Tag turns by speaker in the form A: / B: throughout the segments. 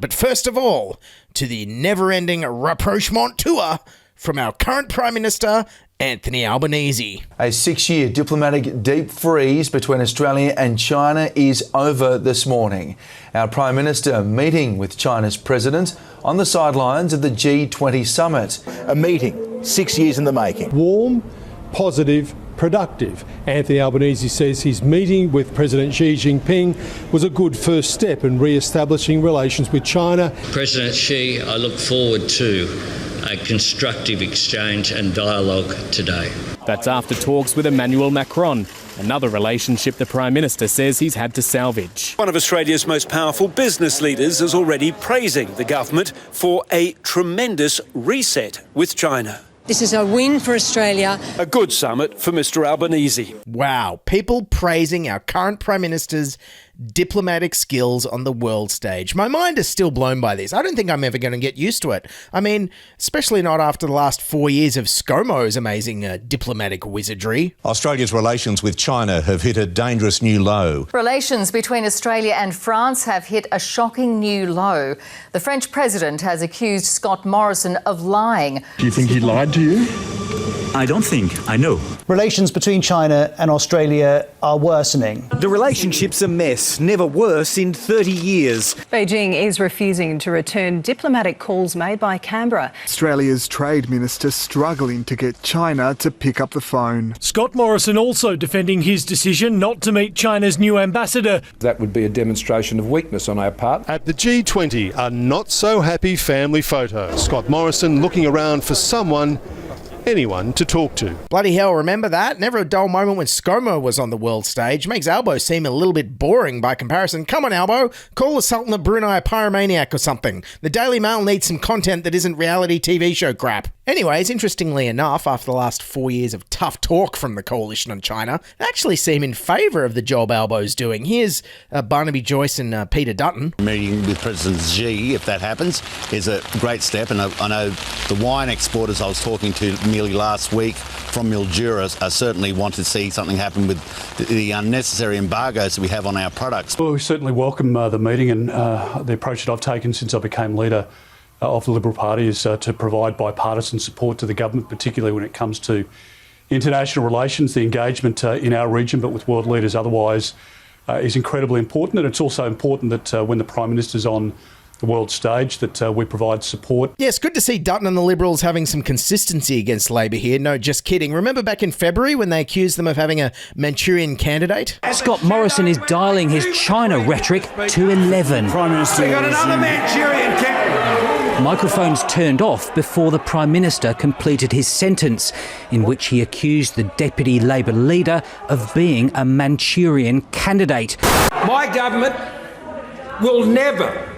A: But first of all, to the never-ending rapprochement tour from our current Prime Minister, Anthony Albanese.
B: A 6-year diplomatic deep freeze between Australia and China is over this morning. Our Prime Minister meeting with China's President on the sidelines of the G20 summit.
C: A meeting 6 years in the making.
D: Warm, positive, productive. Anthony Albanese says his meeting with President Xi Jinping was a good first step in re-establishing relations with China.
E: President Xi, I look forward to a constructive exchange and dialogue today.
F: That's after talks with Emmanuel Macron, another relationship the Prime Minister says he's had to salvage.
G: One of Australia's most powerful business leaders is already praising the government for a tremendous reset with China.
H: This is a win for Australia.
G: A good summit for Mr Albanese.
A: Wow, people praising our current Prime Minister's diplomatic skills on the world stage. My mind is still blown by this. I don't think I'm ever going to get used to it. I mean, especially not after the last 4 years of ScoMo's amazing diplomatic wizardry.
I: Australia's relations with China have hit a dangerous new low.
J: Relations between Australia and France have hit a shocking new low. The French President has accused Scott Morrison of lying.
K: Do you think he lied to you?
L: I don't think. I know.
M: Relations between China and Australia are worsening.
N: The relationship's a mess, never worse in 30 years.
O: Beijing is refusing to return diplomatic calls made by Canberra.
P: Australia's Trade Minister struggling to get China to pick up the phone.
Q: Scott Morrison also defending his decision not to meet China's new ambassador.
R: That would be a demonstration of weakness on our part.
D: At the G20, a not-so-happy family photo. Scott Morrison looking around for anyone to talk to.
A: Bloody hell, remember that? Never a dull moment when ScoMo was on the world stage. Makes Albo seem a little bit boring by comparison. Come on, Albo. Call the Sultan of Brunei a pyromaniac or something. The Daily Mail needs some content that isn't reality TV show crap. Anyways, interestingly enough, after the last 4 years of tough talk from the coalition on China, they actually seem in favour of the job Albo's doing. Here's Barnaby Joyce and Peter Dutton.
S: Meeting with President Xi, if that happens, is a great step. And I know the wine exporters I was talking to merely last week from Mildura certainly want to see something happen with the unnecessary embargoes that we have on our products.
T: Well, we certainly welcome the meeting, and the approach that I've taken since I became leader of the Liberal Party is to provide bipartisan support to the government, particularly when it comes to international relations. The engagement in our region, but with world leaders otherwise, is incredibly important. And it's also important that when the Prime Minister's on the world stage, that we provide support.
A: Yes, good to see Dutton and the Liberals having some consistency against Labor here. No, just kidding. Remember back in February when they accused them of having a Manchurian candidate?
F: Scott Morrison is dialling his China rhetoric to 11.
K: Prime Minister,
B: we got another Manchurian candidate.
F: Microphones turned off before the Prime Minister completed his sentence, in which he accused the Deputy Labor leader of being a Manchurian candidate.
B: My government will never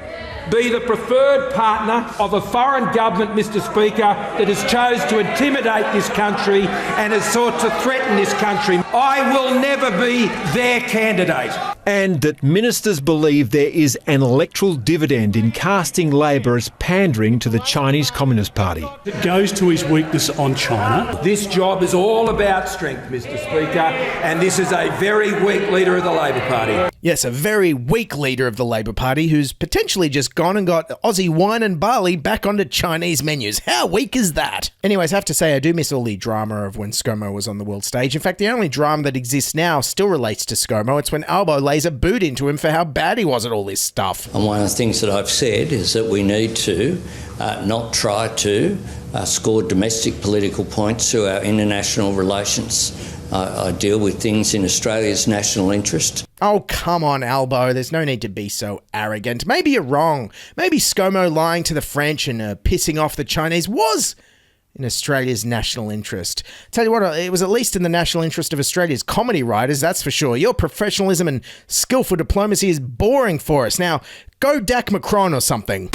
B: be the preferred partner of a foreign government, Mr Speaker, that has chose to intimidate this country and has sought to threaten this country. I will never be their candidate.
E: And that ministers believe there is an electoral dividend in casting Labor as pandering to the Chinese Communist Party.
T: It goes to his weakness on China.
B: This job is all about strength, Mr Speaker, and this is a very weak leader of the Labor Party.
A: Yes, a very weak leader of the Labor Party who's potentially just gone and got Aussie wine and barley back onto Chinese menus. How weak is that? Anyways, I have to say I do miss all the drama of when ScoMo was on the world stage. In fact, the only drama that exists now still relates to ScoMo. It's when Albo lays a boot into him for how bad he was at all this stuff.
E: And one of the things that I've said is that we need to not try to score domestic political points through our international relations. I deal with things in Australia's national interest.
A: Oh, come on, Albo. There's no need to be so arrogant. Maybe you're wrong. Maybe ScoMo lying to the French and pissing off the Chinese was in Australia's national interest. Tell you what, it was at least in the national interest of Australia's comedy writers, that's for sure. Your professionalism and skillful diplomacy is boring for us. Now, go Dak Macron or something.